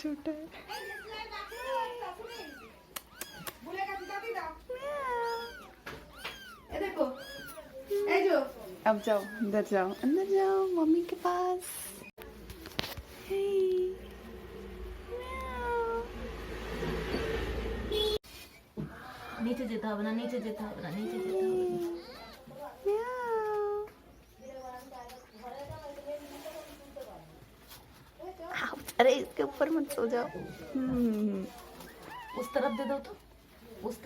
छोटा है। अब जाओ अंदर जाओ मम्मी के पास। नीचे যেতে হবে না, नीचे যেতে হবে না, नीचे যেতে হবে না। अरे इसके ऊपर मत सो जाओ। उस तरफ दे दो तो, उस तरफ।